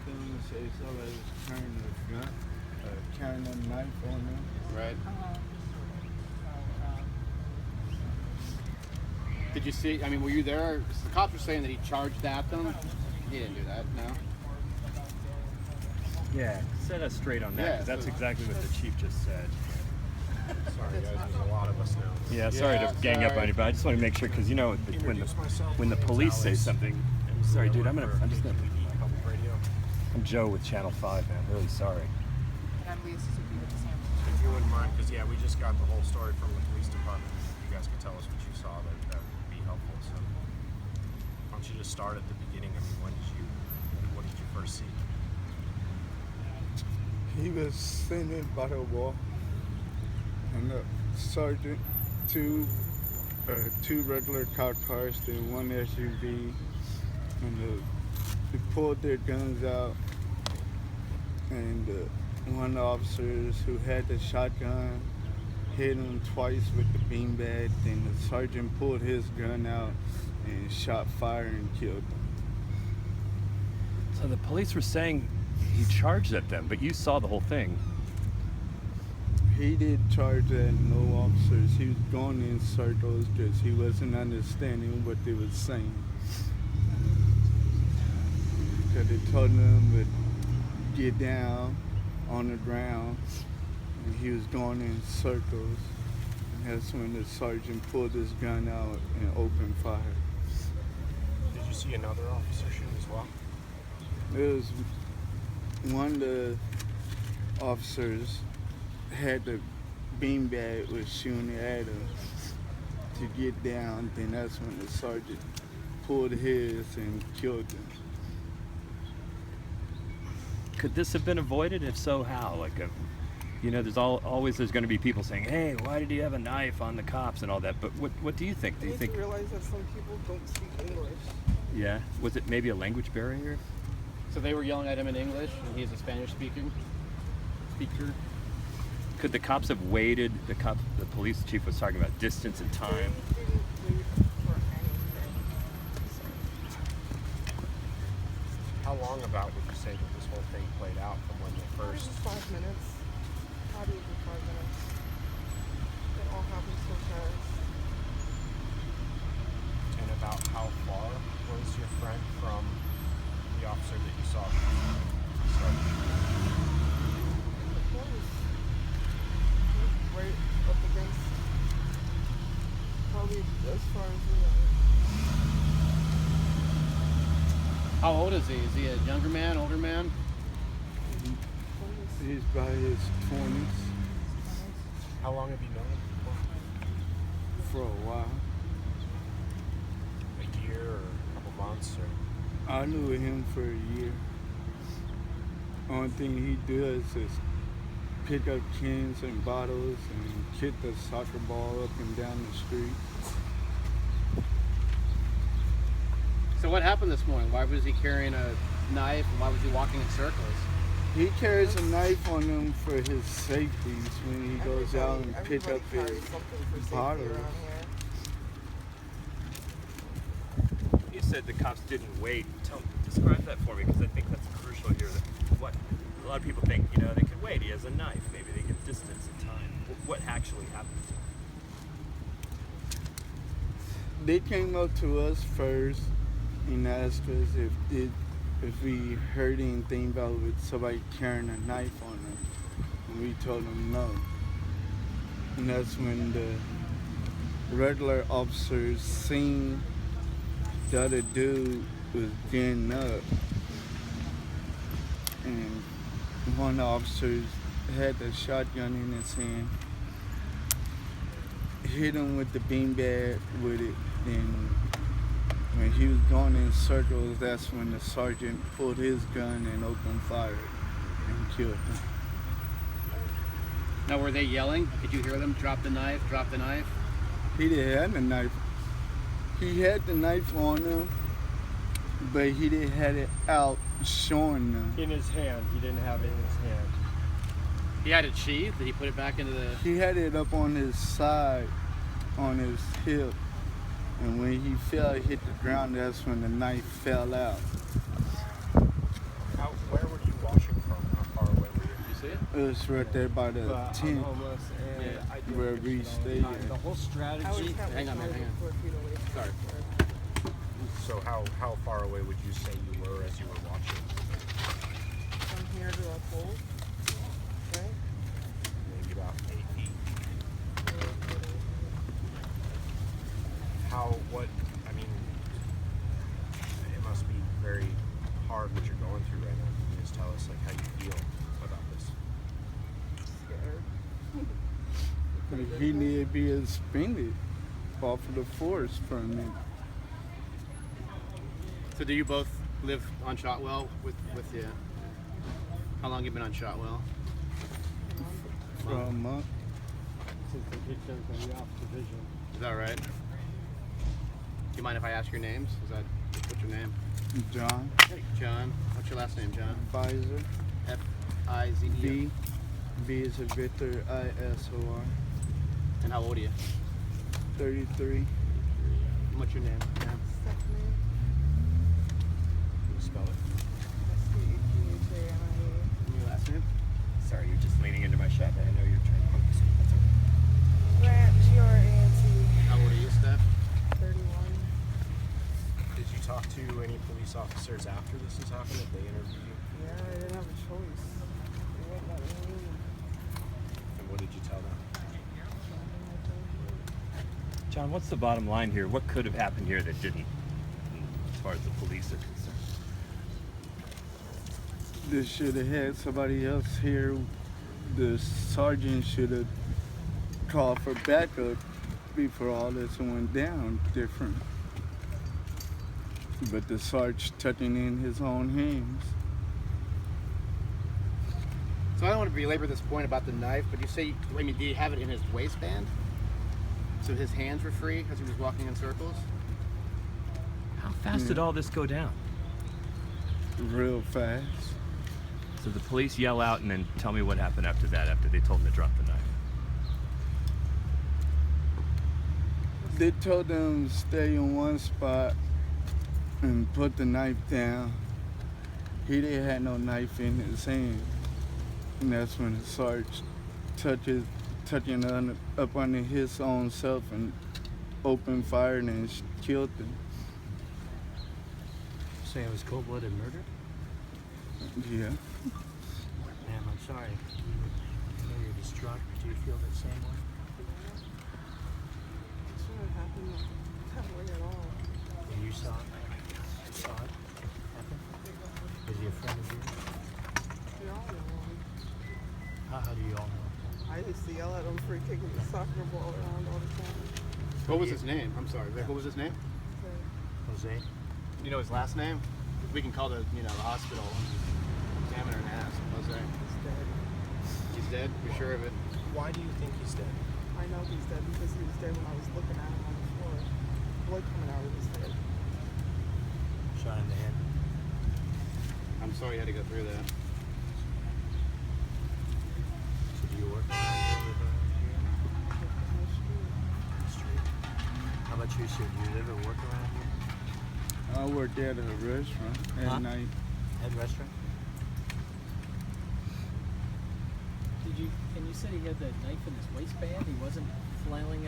them and say somebody was carrying a gun, carrying a knife on them. Right. Did you see, I mean, were you there? 'Cause the cops were saying that he charged at them. He didn't do that, no? Yeah, set us straight on that, Yeah, 'cause that's so- exactly what the chief just said. Sorry guys, there's a lot of us now. Yeah, sorry Yeah, to gang up sorry. on you, but I just want to make sure, because you know, when the police say something, sorry dude, I'm just gonna, Public radio. I'm Joe with Channel 5, man, really sorry. And I'm Lisa Suzuki with the San If you wouldn't mind, because yeah, we just got the whole story from the police department. If you guys could tell us what you saw, that would be helpful. So why don't you just start at the beginning? I mean, what did you first see? He was sitting by the wall, and the sergeant, two regular cop cars, then one SUV, and they pulled their guns out, and one of the officers who had the shotgun hit him twice with the beanbag. Then the sergeant pulled his gun out and shot fire and killed him. So the police were saying he charged at them, but you saw the whole thing. He did charge at no officers. He was going in circles because he wasn't understanding what they were saying. Because they told him to get down on the ground, and he was going in circles. And that's when the sergeant pulled his gun out and opened fire. Did you see another officer shoot as well? It was one of the officers had the beanbag, was shooting at him to get down. Then that's when the sergeant pulled his and killed him. Could this have been avoided? If so, how? Like, you know, there's always going to be people saying, "Hey, why did he have a knife on the cops and all that?" But what do you think? Do you think? I realize that some people don't speak English. Yeah, was it maybe a language barrier? So they were yelling at him in English, and he's a Spanish speaker. Could the cops have waited? The police chief was talking about distance and time. They didn't wait for anything. How long about would you say that this whole thing played out from when they first? 5 minutes. Not even 5 minutes. It all happened so fast. And about how far was your friend from the officer that you saw? The car was right up against, probably as far as we know. How old is he? Is he a younger man, older man? He's by his 20s How long have you known him for a while. for? A year or a couple months or? I knew him for a year. Only thing he does is pick up cans and bottles and kick the soccer ball up and down the street. So what happened this morning? Why was he carrying a knife, and why was he walking in circles? He carries a knife on him for his safeties when he goes out and pick up Everybody his carries something for safety bottles. around here. You said the cops didn't wait. Describe that for me, because I think that's crucial here. That what a lot of people think, you know, they could wait. He has a knife. Maybe they get distance and time. What actually happened? They came up to us first and asked us if we heard anything about with somebody carrying a knife on them, and we told them no. And that's when the regular officers seen the other dude was getting up, and one of the officers had the shotgun in his hand, hit him with the beanbag with it. Then when he was going in circles, that's when the sergeant pulled his gun and opened fire and killed him. Now, were they yelling? Did you hear them? Drop the knife, drop the knife? He didn't have the knife. He had the knife on him, but he didn't have it out showing them. In his hand. He didn't have it in his hand. He had it sheathed. Did he put it back into the... He had it up on his side, on his hip, and when he fell, hit the ground, that's when the knife fell out. How Where were you watching from? How far away were you? You see it? It was right there by the But I'm tent homeless and Yeah. I do where addiction we all the stayed time. at. The whole I was strategy. Hang on, man, hang on. 4 feet away from Sorry. the door. So how far away would you say you were as you were watching? From here to the pole, right? Maybe about 8 feet. I mean, it must be very hard what you're going through right now. Can you just tell us like how you feel about this? Scared. He needed to be suspended off of the force for a minute. So do you both live on Shotwell with you? How long you been on Shotwell? For a month. Since they kicked everybody off division. Is that right? Do you mind if I ask your names? What's your name? John, John. What's your last name, John? Pfizer, F-I-Z-E-R. B, B is a Victor, I-S-O-R, And how old are you? 33. And what's your name? Yeah. Stephanie. Can you spell it? S-T-E-P-H-A-N-I-E. And your last name? Sorry, you're just leaning into my shot. I know you're trying to focus. That's okay. Grant, G-R-A-N-T. How old are you, Steph? 31. Did you talk to any police officers after this has happened? Did they interview you? Yeah, I didn't have a choice. They wouldn't let me leave. And what did you tell them? Nothing I told you. John, what's the bottom line here? What could have happened here that didn't, as far as the police are concerned? This should have had somebody else here. The sergeant should have called for backup before all this went down different. But the sergeant took it in his own hands. So I don't want to belabor this point about the knife, but you say, I mean, did he have it in his waistband? So his hands were free as he was walking in circles? How fast did all this go down? Real fast. So the police yell out and then tell me what happened after that, after they told him to drop the knife. They told them to stay in one spot and put the knife down. He didn't have no knife in his hand. And that's when the sergeant touching up under his own self and opened fire and killed him. Say it was cold-blooded murder? Yeah. Ma'am, I'm sorry. I know you're distraught. Do you feel the same way? It shouldn't have happened that way at all. And you saw it? Saw it happen? Was he a friend of yours? We all know him. How do you all know? I used to yell at him for kicking the soccer ball around all the time. What was his name? I'm sorry, Vic, what was his name? So, Jose? You know his last name? We can call the hospital and examine her and ask. Jose. he's dead. He's dead? You're sure of it? Why do you think he's dead? I know he's dead because he was dead when I was looking at him on the floor. Blood coming out of his head. Shot in the head. I'm sorry you had to go through that. So do you work around here with here? On the street. On the street? How about you, sir? Do you live or work around here? I worked at a restaurant at Huh? night. Head restaurant? Did you? And you said he had that knife in his waistband. He wasn't flailing